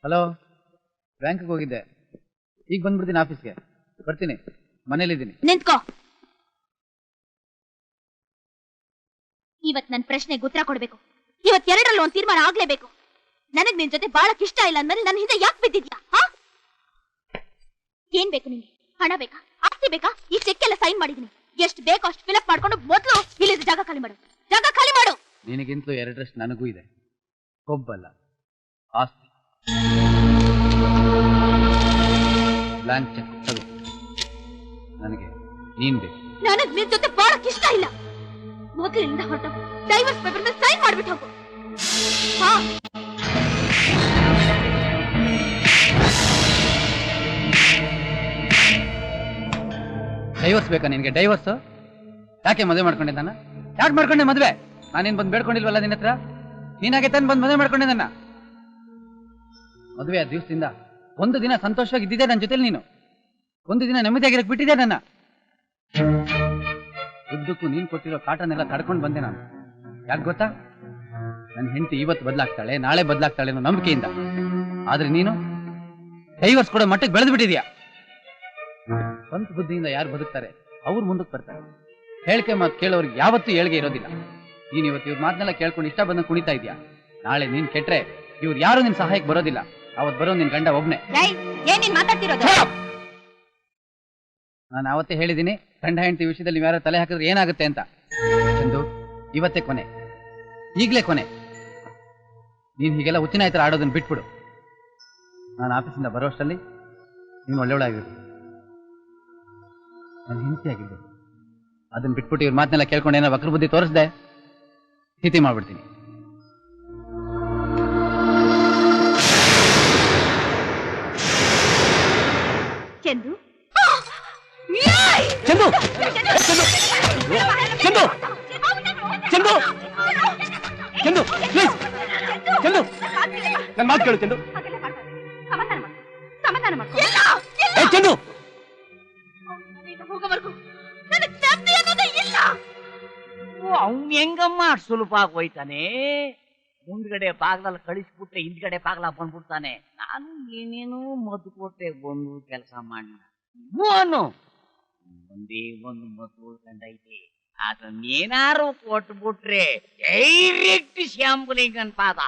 Hello, ಬ್ಯಾಂಕ್ಗೆ ಹೋಗಿದ್ದೆ, ಈಗ ಬಂದ್ಬಿಡ್ತೀನಿ ಆಫೀಸ್ಗೆ. ಬರ್ತೀನಿ, ಮನೇಲಿದ್ದೀನಿ. ನಿಂತ್ಕೋ. ಇವತ್ ನನ್ ಪ್ರಶ್ನೆಗೆ ಉತ್ತರ ಕೊಡ್ಬೇಕು. ಇವತ್ ಎರಡರಲ್ಲಿ ಒಂದ್ ತೀರ್ಮಾನ ಆಗ್ಲೇಬೇಕು. ನನಗ್ ನಿನ್ ಜೊತೆ ಬಾಳಕ್ ಇಷ್ಟ ಇಲ್ಲ ಅಂದ್ಮೇಲೆ ನನ್ನ ಹಿಂದೆ ಯಾಕೆ ಬಿದ್ದಿದ್ಯಾ? ಏನ್ ಬೇಕು ನಿಂಗೆ? ಹಣ ಬೇಕಾ? ಆಸ್ತಿ ಬೇಕಾ? ಈ ಚೆಕ್ ಎಲ್ಲ ಸೈನ್ ಮಾಡಿದೀನಿ. ಎಷ್ಟು ಬೇಕೋ ಅಷ್ಟು ಫಿಲಪ್ ಮಾಡ್ಕೊಂಡು ಮೊದಲು ಇಲ್ಲಿ ಜಾಗ ಖಾಲಿ ಮಾಡು. ಜಾಗ ಖಾಲಿ ಮಾಡು. ನಿನಗಿಂತಲೂ ಎರಡರಷ್ಟು ನನಗೂ ಇದೆ. ಕೊಬ್ಬಲ್ಲ, ಆಸ್ತಿ. ಬ್ಲಾಂಕ್ ಚೆಕ್ ತಗೋ. ನನಗೆ ನೀನ್ ಬೇಕು. ನನಗ್ ನಿನ್ ಜೊತೆ ಬಾಳಕ್ ಇಷ್ಟ ಇಲ್ಲ. ಮೊದಲಿಂದ ಹೊರಟು ಡೈವರ್ಸ್ ಪೇಪರ್ ಸೈನ್ ಮಾಡ್ಬಿಟ್ಟು ಹೋಗು. ಡೈವರ್ಸ್ ಬೇಕಾ ನಿನ್ಗೆ? ಡೈವರ್ಸ್ ಯಾಕೆ ಮದುವೆ ಮಾಡ್ಕೊಂಡಿದ್ದಾನ? ಯಾಕೆ ಮಾಡ್ಕೊಂಡೆ ಮದುವೆ? ನಾನೇನ್ ಬಂದು ಬೇಡ್ಕೊಂಡಿಲ್ವಲ್ಲ ನಿನ್ನ ಹತ್ರ. ನೀನಾಗೆ ತಾನು ಬಂದು ಮದುವೆ ಮಾಡ್ಕೊಂಡೆ ನನ್ನ. ಮದುವೆ ಆ ದಿವಸದಿಂದ ಒಂದು ದಿನ ಸಂತೋಷವಾಗಿ ಇದ್ದಿದ್ದೆ ನನ್ನ ಜೊತೆಲಿ. ನೀನು ಒಂದು ದಿನ ನೆಮ್ಮದಿಯಾಗಿರಕ್ ಬಿಟ್ಟಿದ್ದೆ ನನ್ನ. ಉದ್ದಕ್ಕೂ ನೀನ್ ಕೊಟ್ಟಿರೋ ಕಾಟನೆಲ್ಲ ತಡ್ಕೊಂಡು ಬಂದೆ ನಾನು. ಯಾಕೆ ಗೊತ್ತಾ? ನನ್ನ ಹೆಂಡತಿ ಇವತ್ತು ಬದಲಾಗ್ತಾಳೆ, ನಾಳೆ ಬದಲಾಗ್ತಾಳೆ ಅನ್ನೋ ನಂಬಿಕೆಯಿಂದ. ಆದ್ರೆ ನೀನು ಡೈವರ್ಸ್ ಕೊಡೋ ಮಟ್ಟಕ್ಕೆ ಬೆಳೆದು ಬಿಟ್ಟಿದ್ಯಾ. ಸ್ವಂತ ಬುದ್ಧಿಯಿಂದ ಯಾರು ಬದುಕ್ತಾರೆ ಅವ್ರು ಮುಂದಕ್ಕೆ ಬರ್ತಾರೆ. ಹೇಳಿಕೆ ಮಾತು ಕೇಳೋರಿಗೆ ಯಾವತ್ತೂ ಏಳ್ಗೆ ಇರೋದಿಲ್ಲ. ನೀನ್ ಇವತ್ತು ಇವ್ರ ಮಾತನ್ನೆಲ್ಲ ಕೇಳ್ಕೊಂಡು ಇಷ್ಟ ಬಂದ ಕುಣಿತಾ ಇದ್ಯಾ. ನಾಳೆ ನೀನ್ ಕೆಟ್ರೆ ಇವ್ರು ಯಾರು ನಿನ್ ಸಹಾಯಕ್ಕೆ ಬರೋದಿಲ್ಲ. ಅವತ್ ಬರೋ ನಿನ್ ಗಂಡ ಒಬ್ನೇ. ನಾನು ಅವತ್ತೇ ಹೇಳಿದ್ದೀನಿ, ಗಂಡ ಹೆಂಡತಿ ವಿಷಯದಲ್ಲಿ ಯಾರು ತಲೆ ಹಾಕಿದ್ರೆ ಏನಾಗುತ್ತೆ ಅಂತ. ಚಂದು, ಇವತ್ತೇ ಕೊನೆ, ಈಗಲೇ ಕೊನೆ. ನೀನ್ ಹೀಗೆಲ್ಲ ಹುಚ್ಚಿನ ಆಯ್ತರ ಆಡೋದನ್ನ ಬಿಟ್ಬಿಡು. ನಾನು ಆಫೀಸಿಂದ ಬರೋಷ್ಟರಲ್ಲಿ ನೀನು ಒಳ್ಳೆಯವಳಾಗಿರ್ಬೇಕು, ನಾನು ಹಿಂಸೆ ಆಗಿರ್ಬೇಕು. ಅದನ್ನ ಬಿಟ್ಬಿಟ್ಟು ಇವ್ರ ಮಾತನ್ನೆಲ್ಲ ಕೇಳ್ಕೊಂಡು ಏನೋ ವಕ್ರ ಬುದ್ಧಿ ತೋರಿಸ್ದೆ, ಸ್ಥಿತಿ ಮಾಡ್ಬಿಡ್ತೀನಿ. ಚಂದು, ಚಂದು, ಚಂದು, ಚಂದು, ಚಂದು, ಪ್ಲೀಸ್, ಚಂದು, ನನ್ನ ಮಾತು ಕೇಳು ಚಂದು. ಚಂದು, ಅವ್ನು ಹೆಂಗಮ್ಮ ಸುಲಭ ಹೋಯ್ತಾನೆ. ಮುಂದ್ಗಡೆ ಬಾಗ್ಲಲ್ಲಿ ಕಳಿಸ್ಬಿಟ್ರೆ ಹಿಂದ್ಗಡೆ ಬಾಗ್ಲ ಬಂದ್ಬಿಡ್ತಾನೆ. ನಾನು ಏನೇನು ಮದ್ದು ಕೊಟ್ಟೆ, ಒಂದು ಕೆಲಸ ಮಾಡಿ ಒಂದೇ ಒಂದು ಮದ್ದು ಕಂಡೈತೆ. ಅದನ್ನೇನಾರು ಕೊಟ್ಬಿಟ್ರೆ ಡೈರೆಕ್ಟ್ ಶ್ಯಾಂಬುಲಿಂಗನ್ ಪಾದ.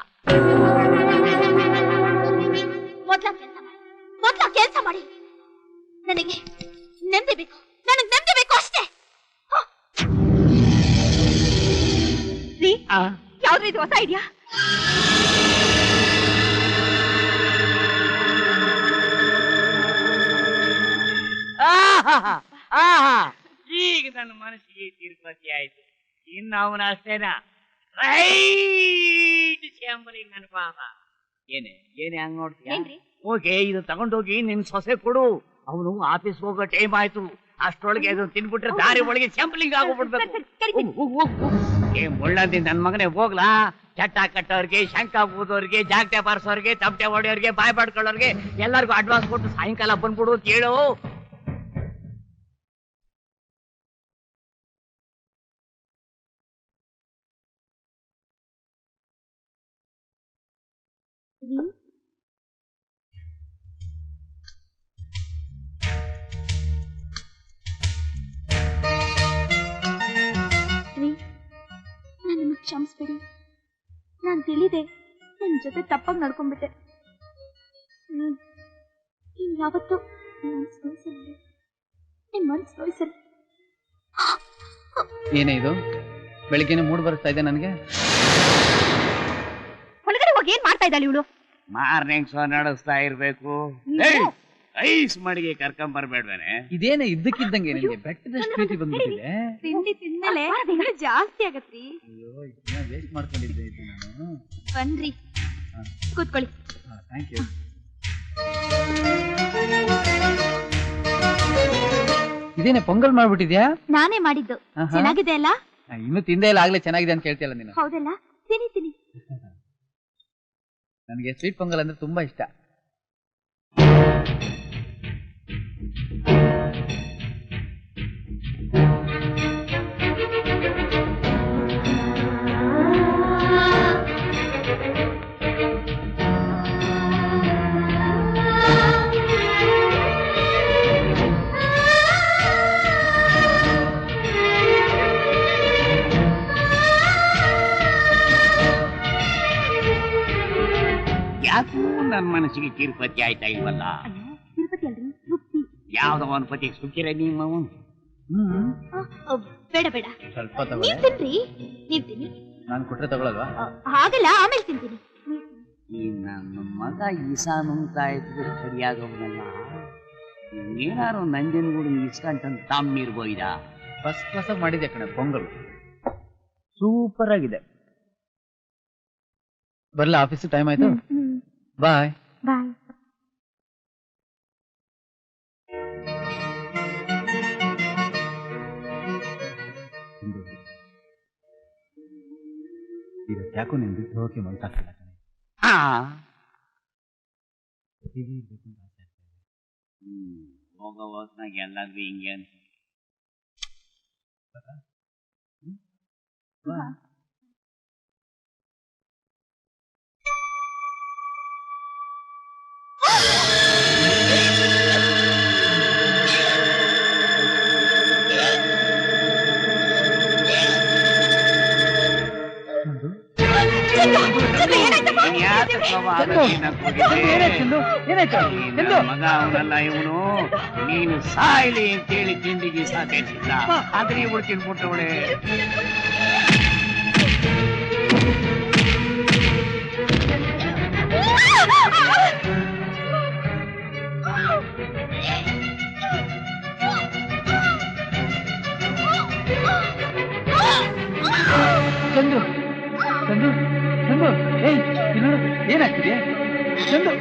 ಮೊದ್ಲ ಕೆಲಸ ಮಾಡಿ. ನನಗೆ ನೆಮ್ಮದಿ ಬೇಕು, ನನಗೆ ನೆಮ್ಮದಿ ಬೇಕು ಅಷ್ಟೇ. ಯಾವ್ದು ಇದು ಹೊಸ ಐಡಿಯಾ? ಈಗ ನನ್ನ ಮನಸ್ಸಿಗೆ ತಿರುಪತಿ ಆಯ್ತು. ಇನ್ನು ಅವನ ಅಷ್ಟೇನಾ ರೈಟ್ ಶ್ಯಾಂಬುಲಿಂಗನ್ ಪಾದ. ಏನೇ ಹಂಗ ನೋಡ್ತೀಯ? ಓಕೆ, ಇದು ತಗೊಂಡೋಗಿ ನಿನ್ ಸೊಸೆ ಕೊಡು. ಅವನು ಆಫೀಸ್ ಹೋಗೋ ಟೈಮ್ ಆಯ್ತು. ಅಷ್ಟೊಳಗೆ ಅದನ್ನು ತಿನ್ಬಿಟ್ರೆ ದಾರಿ ಒಳಗೆ ಸ್ಯಾಂಪಲಿಂಗ್ ಆಗೋಗ್ಬಿಡ್ಬೇಕು. ಮುಳ್ಳಂದಿ ನನ್ ಮಗನೇ ಹೋಗ್ಲಾ. ಚಟ್ಟ ಕಟ್ಟೋರ್ಗೆ, ಶಂಕ ಊದೋರ್ಗೆ, ಜಾಗಟೆ ಬಾರಿಸೋರ್ಗೆ, ತಮಟೆ ಹೊಡೆಯೋರ್ಗೆ, ಬಾಯ್ ಬಾಡ್ಕೊಳ್ಳೋರ್ಗೆ ಎಲ್ಲರಿಗೂ ಅಡ್ವಾನ್ಸ್ ಕೊಟ್ಟು ಸಾಯಂಕಾಲ ಬಂದ್ಬಿಡು ಅಂತ ಹೇಳು. ಕ್ಷಮಿಸ್ಬಿಡಿ, ನಾನ್ ತಿಳಿದೆ ನಿಮ್ ಜೊತೆ ತಪ್ಪಾಗಿ ನಡ್ಕೊಂಡ್ಬಿಟ್ಟೆ. ಯಾವತ್ತೂ ನಿಮ್ ಮನ್ಸು ನೋಯಿಸಲ್ಲ. ಏನೇ ಇದು? ಬೆಳಿಗ್ಗೆನೆ ಮೂಡ್ ಬರಿಸ್ತಾ ಇದೆ ನನಗೆ. ಹೊರಗಡೆ ಹೋಗಿ ಏನ್ ಮಾಡ್ತಾ ಇದ್ದಾಳೆ ಇವಳು? ಮಾರ್ನಿಂಗ್ ಶೋ ನಡೆಸ್ತಾ ಇರ್ಬೇಕು. ಐಸ್ ಮಡಿಗೆ ಕರ್ಕೊಂಡ್ ಬರ್ಬೇಡ್ವೇನೆ? ಇದೇನೇ ಇದ್ದಕ್ಕಿದ್ದಂಗೆ ನಿನಗೆ ಬೆಟ್ಟದಷ್ಟು ಪ್ರೀತಿ ಬಂದ್ಬಿಟ್ಟಿದೆ. ತಿಂಡಿ ತಿಂದಮೇಲೆ ತಿಂಗಳು ಜಾಸ್ತಿ ಆಗತ್ರಿ. ಅಯ್ಯೋ, ಇದನ್ನ ವೇಸ್ಟ್ ಮಾಡ್ಕೊಂಡಿದ್ದೆ ಇದು ನಾನು. ಬನ್ರಿ, ಕೂತ್ಕೊಳ್ಳಿ. Thank you. ಇದೇನೆ ಪೊಂಗಲ್ ಮಾಡ್ಬಿಟ್ಟಿದ್ಯಾ? ನಾನೇ ಮಾಡಿದ್ದು. ಚೆನ್ನಾಗಿದೆ ಅಲ್ಲ? ಇನ್ನು ತಿಂದೇ ಇಲ್ಲ, ಆಗ್ಲೇ ಚೆನ್ನಾಗಿದೆ ಅಂತ ಕೇಳ್ತಿಯಲ್ಲ ನೀನು. ಹೌದಲ್ಲ? ತಿನ್ನಿ ತಿನ್ನಿ. ನನಗೆ ಸ್ವೀಟ್ ಪೊಂಗಲ್ ಅಂದ್ರೆ ತುಂಬಾ ಇಷ್ಟ. ಯಾಕೂ ನನ್ನ ಮನಸ್ಸಿಗೆ ತಿರುಪತಿ ಆಯ್ತಾ ಇಲ್ವಲ್ಲ. ತಿರುಪತಿ ಅಲ್ರಿ ತೃಪ್ತಿ. ಯಾವ್ದೋ ಒಂದು ಪತಿಗೆ ಸುಖಿರ ನಿಮ್ಮ ಬೇಡ ಬೇಡ, ಸ್ವಲ್ಪ ನೀವ್ ತಗೊಳ್ಳಿ. ತಿನ್ರಿ, ನೀವ್ ತಿನ್ನಿ. ನಾನು ಕೊಟ್ರೆ ತಗೊಳಲ್ವಾ? ಹಾಗಲ್ಲ, ಆಮೇಲೆ ತಿಂತೀನಿ. ಈ ನನ್ನ ಮಗ ಈಸಾ ನುಂಗ್ತಾ ಇದ್ರೆ ಸರಿಯಾಗವನಲ್ಲ. ಏನಾರು ನಂಜನಗೂಡು ಇಸ್ಕಂಟನ್ ತಮ್ಮಿರ್ಬೋಯ್ದ. ಫಸ್ಟ್ ಕ್ಲಾಸ್ ಮಾಡಿದೆ ಕಣೆ ಪೊಂಗಲ್. ಸೂಪರ್ ಆಗಿದೆ. ಬರ್ಲಾ, ಆಫೀಸ್ ಟೈಮ್ ಆಯ್ತು. ಬಾಯ್ ಬಾಯ್. ಇವತ್ತು ಯಾಕೋ ನಿನ್ ಬಿಟ್ಟು ಹೋಗಕ್ಕೆ ಮನ್ಸಾಗ್ತಿಲ್ಲ ಕಣೆ. ಹೋಗೋ ಹೊತ್ನಾಗ ಎಲ್ಲಾದ್ರೂ ಹಿಂಗೆ ಅಂತ. ಮಗ ಅವನಲ್ಲ ಇವನು. ನೀನು ಸಾಯ್ಲಿ ಅಂತೇಳಿ ತಿಂಡಿಗೆ ಸಾಧಿಸಿದ್ದ, ಆದ್ರೆ ಇವಳು ತಿನ್ಬಿಟ್ಟವಳೆ. ಚಂದು ಚಂದು ಚಂದು, ಏಯ್ ಇಲ್ಲಿ ನೋಡು, ಏನಾಗ್ತಿದೆ ಚಂದು?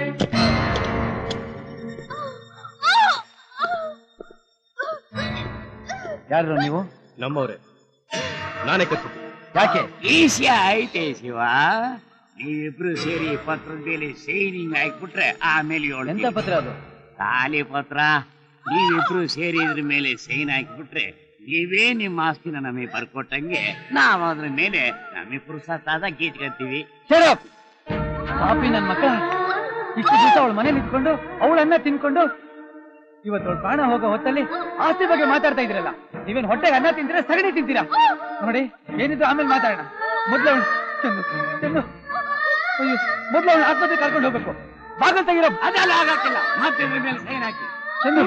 ಯಾರು ನೀವು? ನಮ್ಮವ್ರೆ, ನಾನೇ ಕರ್ಸಿದ್ದೆ. ಯಾಕೆ? ಈಸಿ ಐತೆ ಶಿವ. ನೀವಿಬ್ರು ಸೇರಿ ಪತ್ರದ ಮೇಲೆ ಸೈನಿಂಗ್ ಹಾಕ್ಬಿಟ್ರೆ ಆಮೇಲೆ ಎಂತ ಪತ್ರ ಅದು? ಖಾಲಿ ಪತ್ರ. ನೀವಿಬ್ರು ಸೇರಿ ಇದ್ರ ಮೇಲೆ ಸೈನ್ ಹಾಕಿಬಿಟ್ರೆ ನೀವೇ ನಿಮ್ಮ ಆಸ್ತಿನ ನಮಗೆ ಬರ್ಕೊಟ್ಟಂಗೆ ನಾವ್ ಅದ್ರ ಮೇಲೆ ನಮಗೆ ಪುರುಸತ್ತಾದ ಗೀಚ್ಕಂತೀವಿ. ಪಾಪಿ ನನ್ ಮಕ್ಕಳ, ಇಷ್ಟು ದಿವಸ ಅವಳ ಮನೆ ನಿಂತ್ಕೊಂಡು ಅವಳನ್ನ ತಿನ್ಕೊಂಡು ಇವತ್ತು ಅವಳ ಪ್ರಾಣ ಹೋಗೋ ಹೊತ್ತಲ್ಲಿ ಆಸ್ತಿ ಬಗ್ಗೆ ಮಾತಾಡ್ತಾ ಇದ್ರಲ್ಲ. ನೀವೇನ್ ಹೊಟ್ಟೆಗೆ ಅನ್ನ ತಿಂತೀರಾ, ಸಗಣಿ ತಿಂತೀರಾ? ನೋಡಿ, ಏನಿದ್ರು ಆಮೇಲೆ ಮಾತಾಡೋಣ. ಮೊದ್ಲು ಅವಳು ಅಯ್ಯೋ, ಮೊದ್ಲು ಅವಳು ಆಸ್ಪತ್ರೆ ಕರ್ಕೊಂಡು ಹೋಗ್ಬೇಕು. ಬಾಗಲ್ ತೆಗಿರೋ. ಅದೆಲ್ಲ ಆಗಕ್ಕಿಲ್ಲ, ಮತ್ತೆ ಇದ್ರ ಮೇಲೆ ಸೈನ್ ಹಾಕಿ. ಚಂದು,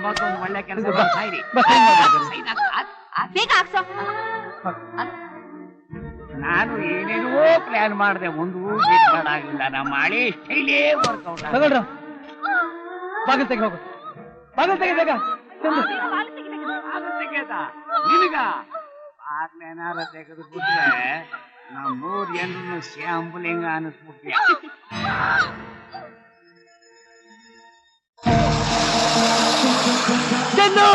ಮತ್ತೊಂದು ಒಳ್ಳೆ ಕೆಲಸ ಸಾಯ್ರಿ. ಬೇಗ ಹಾಕ್ಸೋ. ನಾನು ಏನೇನೋ ಪ್ಲಾನ್ ಮಾಡಿದೆ, ಒಂದು ಮಾಡಾಗಿಲ್ಲ. ನಮ್ಮ ಹಳೆ ಸ್ಟೈಲೇ ವರ್ಕೌಟ್. ತಗೊಳ್ರ, ಬಾಗಲ್ ತೆಗಿ, ಹೋಗು. ಬಾಗಲ್ ತೆಗಿ ಬೇಗ. ಚಂದು, ನಿನಗ ಬಾಗ್ಲೇನಾರ ತೆಗೆದು ಬಿಟ್ರೆ ನಮ್ಮ 3 ಜನರನ್ನು ಶ್ಯಾಂಬುಲಿಂಗ ಅನಿಸ್ಬಿಟ್ಯ. ಚಂದು,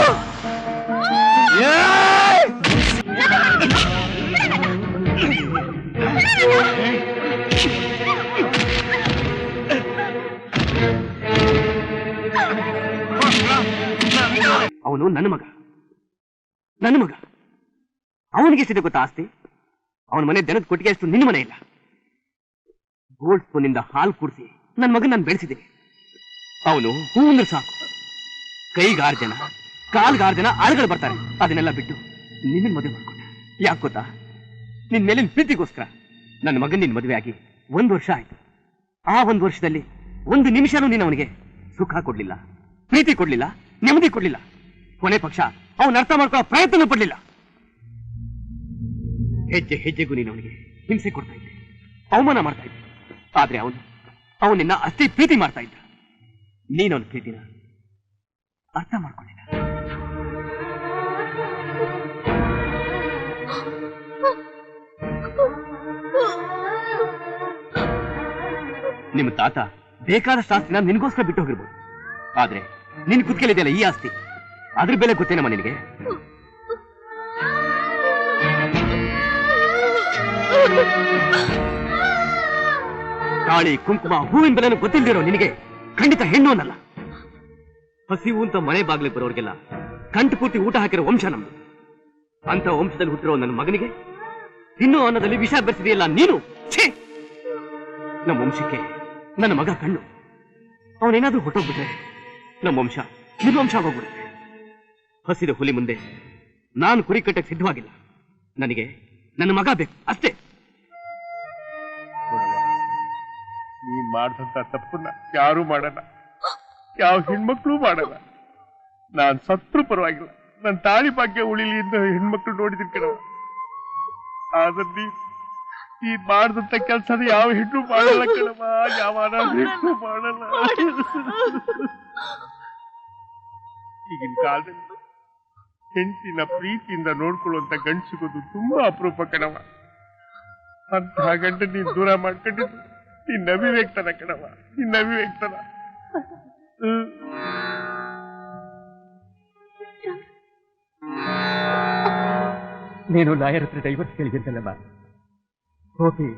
ಅವನು ನನ್ನ ಮಗ, ನನ್ನ ಮಗ. ಅವನಿಗೆ ಎಷ್ಟಿದೆ ಗೊತ್ತಾ ಆಸ್ತಿ? ಅವನ ಮನೆ ದನದ ಕೊಟ್ಟಿಗೆ ಅಷ್ಟು ನಿನ್ನ ಮನೆ ಇಲ್ಲ. ಗೋಲ್ಡ್ ಸ್ಪೂನಿಂದ ಹಾಲು ಕುಡಿಸಿ ನನ್ನ ಮಗನ ನಾನು ಬೆಳೆಸಿದ್ದೀನಿ. ಅವನು ಹೂ ಅಂದ್ರೆ ಸಾಕು, ಕೈಗಾರು ಜನ, ಕಾಲ್ಗಾರು ಜನ ಆಳುಗಳು ಬರ್ತಾರೆ. ಅದನ್ನೆಲ್ಲ ಬಿಟ್ಟು ನಿನ್ನ ಮದುವೆ ಮಾಡ್ಕೊಂಡ. ಯಾಕೆ ಗೊತ್ತಾ? ನಿನ್ ಮೇಲಿನ ಪ್ರೀತಿಗೋಸ್ಕರ. ನನ್ನ ಮಗನ್ ನಿನ್ ಮದುವೆ ಆಗಿ 1 ವರ್ಷ ಆಯ್ತು. ಆ 1 ವರ್ಷದಲ್ಲಿ 1 ನಿಮಿಷನೂ ನೀನು ಅವನಿಗೆ ಸುಖ ಕೊಡ್ಲಿಲ್ಲ, ಪ್ರೀತಿ ಕೊಡ್ಲಿಲ್ಲ, ನೆಮ್ಮದಿ ಕೊಡ್ಲಿಲ್ಲ. ಕೊನೆ ಪಕ್ಷ ಅವನ ಅರ್ಥ ಮಾಡ್ಕೊಳ್ಳೋ ಪ್ರಯತ್ನ ಪಡ್ಲಿಲ್ಲ. ಹೆಜ್ಜೆ ಹೆಜ್ಜೆಗೂ ನೀನು ಅವನಿಗೆ ಹಿಂಸೆ ಕೊಡ್ತಾ ಇದ್ದೆ, ಅವಮಾನ ಮಾಡ್ತಾ ಇದ್ದೆ. ಆದ್ರೆ ಅವನು ನಿನ್ನ ಅಷ್ಟೇ ಪ್ರೀತಿ ಮಾಡ್ತಾ ಇದ್ದ. ನೀನವನ ಪ್ರೀತಿನ ಅರ್ಥ ಮಾಡ್ಕೊಳ್ಳಿಲ್ಲ. ನಿಮ್ಮ ತಾತ ಬೇಕಾದಷ್ಟು ಆಸ್ತಿನ ನಿನ್ಗೋಸ್ಕರ ಬಿಟ್ಟು ಹೋಗಿರ್ಬೋದು. ಆದ್ರೆ ನಿನ್ ಕುತ್ಕೆಲಿದೆಯಲ್ಲ ಈ ಆಸ್ತಿ, ಅದ್ರ ಬೆಲೆ ಗೊತ್ತೇನಮ್ಮ ನಿನಗೆ? ತಾಳಿ, ಕುಂಕುಮ, ಹೂವಿನ ಬೆಲೆನೂ ಗೊತ್ತಿಲ್ದಿರೋ ನಿನಗೆ ಖಂಡಿತ ಹೆಣ್ಣು ಅನ್ನಲ್ಲ. ಹಸಿವು ಅಂತ ಮನೆ ಬಾಗ್ಲಿಗೆ ಬರೋರ್ಗೆಲ್ಲ ಕಂಠ ಪೂರ್ತಿ ಊಟ ಹಾಕಿರೋ ವಂಶ ನಮ್ದು. ಅಂತ ವಂಶದಲ್ಲಿ ಹುಟ್ಟಿರೋ ನನ್ನ ಮಗನಿಗೆ ತಿನ್ನೋ ಅನ್ನದಲ್ಲಿ ವಿಷ ಬೆರೆಸಿದೆಯಲ್ಲ ನೀನು. ಛೇ, ನಮ್ಮ ವಂಶಕ್ಕೆ ನನ್ನ ಮಗ ಕಣ್ಣು. ಅವನೇನಾದ್ರೂ ಹೊಟ್ಟೋಗ್ಬಿಟ್ರೆ ನಮ್ಮ ವಂಶ ನಿರ್ವಂಶ ಆಗೋಗ್ಬಿಡುತ್ತೆ. ಹಸಿದ ಹುಲಿ ಮುಂದೆ ನಾನು ಕುರಿ ಕಟ್ಟಕ್ಕೆ ಸಿದ್ಧವಾಗಿಲ್ಲ. ನನಗೆ ನನ್ನ ಮಗ ಬೇಕು ಅಷ್ಟೇ. ನೀನ್ ನೀನ್ ಮಾಡ್ದಂತ ತಪ್ಪನ್ನ ಯಾರು ಮಾಡಲ್ಲ, ಯಾವ ಹೆಣ್ಮಕ್ಳು ಮಾಡಲ್ಲ. ನಾನ್ ಸತ್ರು ಪರವಾಗಿಲ್ಲ, ನನ್ ತಾಳಿ ಭಾಗ್ಯ ಉಳಿಲಿ ಅಂತ ಹೆಣ್ಮಕ್ಳು ನೋಡಿದಿರ್ ಕಣವ. ಆದ್ರೆ ನೀ ಮಾಡ್ದಂತ ಕೆಲ್ಸನ ಯಾವ ಹೆಣ್ಣು ಮಾಡಲ್ಲ ಕಣವ, ಯಾವ ಹೆಣ್ಣು ಮಾಡಲ್ಲ. ಈಗಿನ ಕಾಲದಲ್ಲಿ ಹೆಂಡತಿನ ಪ್ರೀತಿಯಿಂದ ನೋಡ್ಕೊಳ್ಳುವಂತ ಗಂಡು ಸಿಗೋದು ತುಂಬಾ ಅಪರೂಪ ಕಣವ. ಅಂತ ಗಂಡ ನೀನ್ ದೂರ ಮಾಡ್ಕೊಂಡಿದ್ದು ನಿನ್ನ ಅವಿವೇಕ್ತನ ಕಣವ, ನಿನ್ನ ಅವಿವೇಕ್ತನ. ನೀನು ಲಾಯರ್ ಹತ್ರ ಡೈವರ್ಸ್ ಕೇಳಿದಂತಲ್ಲಮ್ಮ, ಹೋಗಿ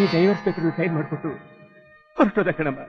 ಈ ಡೈವರ್ಸ್ ಪೇಪರ್ ಸೈನ್ ಮಾಡ್ಕೊಟ್ಟು ಹೊರಟೋದ ಕಣಮ್ಮ.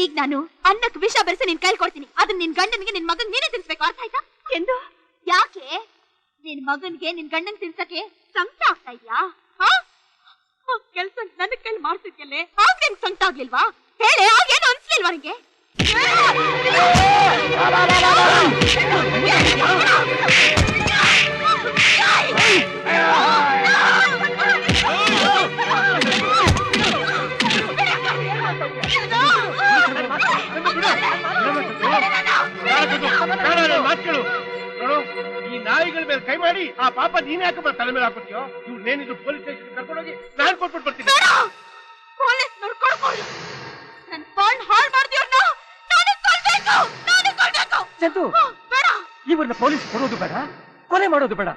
ಈಗ ನಾನು ಅನ್ನಕ್ಕೆ ವಿಷ ಬೆರೆಸಿ ನಿನ್ ಕೈಲಿ ಕೊಡ್ತೀನಿ, ಅದನ್ನ ನಿನ್ ಗಂಡನಿಗೆ ನಿನ್ ಮಗನ್ ನೀನೇ ತಿನ್ಸ್ಬೇಕು, ಅರ್ಥ ಆಯ್ತಾ? ಎಂದು ಯಾಕೆ ನಿನ್ ಮಗನ್ಗೆ ನಿನ್ ಗಂಡನ್ ತಿನ್ಸಕ್ಕೆ ಸಂಕಟ ಆಗ್ತಾ ಇದ್ಯಾ? ಕೆಲ್ಸ ನನ್ನ ಕೈಲಿ ಮಾಡ್ತಿದ್ಯಲ್ಲೇ, ಆಗ ನಿನ್ ಸಂಕಟ ಆಗ್ಲಿಲ್ವಾ? ಹೇಳಿ, ಆಗೇನು ಅನ್ಸ್ಲಿಲ್ವಾ ನಿಂಗೆ? ಈ ನಾಯಿಗಳ ಮೇಲೆ ಕೈ ಮಾಡಿ ಆ ಪಾಪ ನೀನ್ ಯಾಕೆ ತಲೆ ಮೇಲೆ ಹಾಕೋತೀಯೋ? ಇವ್ನೇನಿದ್ರು ಪೊಲೀಸ್ ಸ್ಟೇಷನ್ ಕರ್ಕೊಂಡೋಗಿ ನಾನು ಕೊಟ್ಬಿಟ್ಟು ಬರ್ತೀನಿ. ಪೊಲೀಸ್ ನೋಡ್ಕೊಳ್ಬೋದು, ನನ್ ಬಾಂಡ್ ಹಾಳು ಮಾಡ್ತೀವ್ನ ನಾನು ಕೊಲ್ಬೇಕು. ಬೇಡ, ಇವ್ರನ್ನ ಪೊಲೀಸ್ ಕೊಡೋದು ಬೇಡ, ಕೊಲೆ ಮಾಡೋದು ಬೇಡ.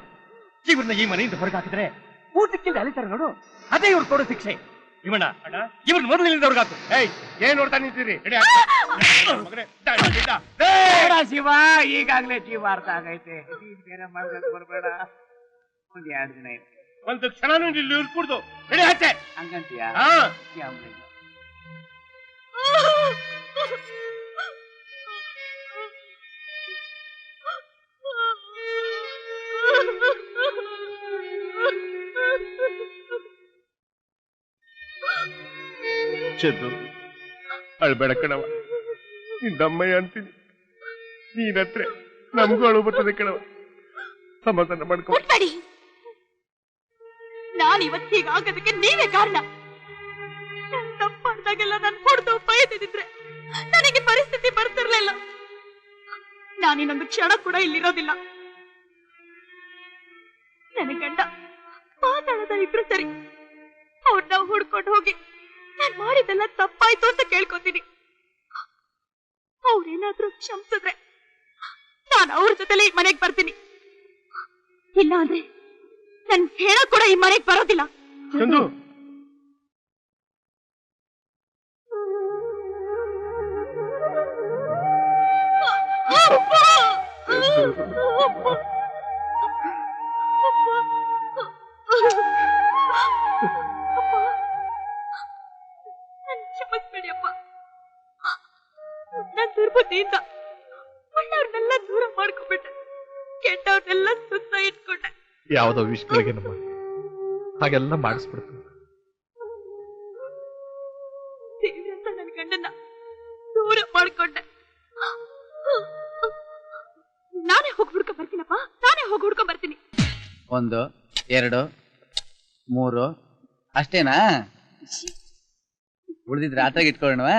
ಇವ್ರನ್ನ ಈ ಮನೆಯಿಂದ ಹೊರಗೆ ಹಾಕಿದ್ರೆ ಊಟಕ್ಕಿಂತ ಅಲಿತಾರೆ ನೋಡು, ಅದೇ ಇವ್ರು ಕೊಡೋ ಶಿಕ್ಷೆ. ಇವಣ್ಣ ಇವ್ರನ್ನ ಮೊದಲು ಇಲ್ಲಿಂದ ಹೊರಗಾಕು. ಏನ್ ನೋಡ್ತಾ ನಿಂತೀರಿ? ಶಿವ, ಈಗಾಗ್ಲೇ ಜೀವ ಅರ್ಥ ಆಗೈತೆ, ಬೇರೆ ಮಾಡ್ಬೇಕು ಬರ್ಬೇಡ. ಒಂದ್ 2 ದಿನ ಇತ್ತು, ಒಂದು ಕ್ಷಣನೂ ಇಲ್ಲಿ ಇರ್ಕೂಡ್ದು. ಹೇಳಿ ಆಚೆ ಹಂಗಂತೀಯ? ಚಂದು, ಅಳ್ಬೇಡ ಕಣವ, ನಿನ್ನಮ್ಮಯ್ಯ ಅಂತೀನಿ. ನೀನತ್ರ ನಮಗೂ ಅಳು ಬರ್ತದೆ ಕಣವ, ಸಮಾಧಾನ ಮಾಡ್ಕೊ. ನಾನು ಇವತ್ತು ಹೀಗಾಗೋದಕ್ಕೆ ನೀವೇ ಕಾರಣ. ತಪ್ಪಾಡ್ದಾಗೆಲ್ಲ ನಾನು ಹೊಡೆದು ಬೈದಿದ್ರೆ ನನಗೆ ಪರಿಸ್ಥಿತಿ ಬರ್ತಿರ್ಲಿಲ್ಲ. ನಾನಿನ್ನೊಂದು ಕ್ಷಣ ಕೂಡ ಇಲ್ಲಿರೋದಿಲ್ಲ. ನನ್ನ ಗಂಡ ಮಾತಾಡೋದ ಇಬ್ರು ಸರಿ, ಅವ್ರನ್ನ ಹುಡ್ಕೊಂಡು ಹೋಗಿ ನಾನು ಮಾಡಿದೆಲ್ಲ ತಪ್ಪಾಯ್ತು ಅಂತ ಕೇಳ್ಕೊತೀನಿ. ಅವ್ರೇನಾದ್ರೂ ಕ್ಷಮಿಸಿದ್ರೆ ನಾನು ಅವ್ರ ಜೊತೆಲೆ ಈ ಮನೆಗೆ ಬರ್ತೀನಿ. ಇಲ್ಲ ಅಂದ್ರೆ ನನ್ ಹೇಳ ಕೂಡ ಈ ಮನೆಗೆ ಬರೋದಿಲ್ಲ. ಚಂದು ಕ್ಷಮಿಸ್ಬಿಡಿಯಪ್ಪ. ನಾನ್ ದುರ್ಬುದ್ಧಿಯಿಂದ ಒಳ್ಳೆಯವ್ರನ್ನೆಲ್ಲ ದೂರ ಮಾಡ್ಕೊಂಡ್ಬಿಟ್ಟೆ, ಕೆಟ್ಟವ್ರನ್ನೆಲ್ಲ ಸುತ್ತ ಇಟ್ಕೊಂಡೆ. ಯಾವುದೋ ವಿಷಯಗಳಿಗೆ ನಮ್ಮ ಹಾಗೆಲ್ಲ ಮಾಡಿಸ್ಬಿಡ್ತು. ದೇವ್ರಂತ ನನ್ನ ಗಂಡನ್ನ ದೂರ ಮಾಡ್ಕೊಂಡೆ. ನಾನೇ ಹೋಗಿ ಹುಡ್ಕೊಂಡ್ ಬರ್ತೀನಪ್ಪ, ನಾನೇ ಹೋಗಿ ಹುಡ್ಕೊಂಡ್ ಬರ್ತೀನಿ. 1 2 3 ಅಷ್ಟೇನಾ? ಉಳಿದಿದ್ರೆ ಆಟಾಗಿ ಇಟ್ಕೊಳ್ಳೋಣವಾ?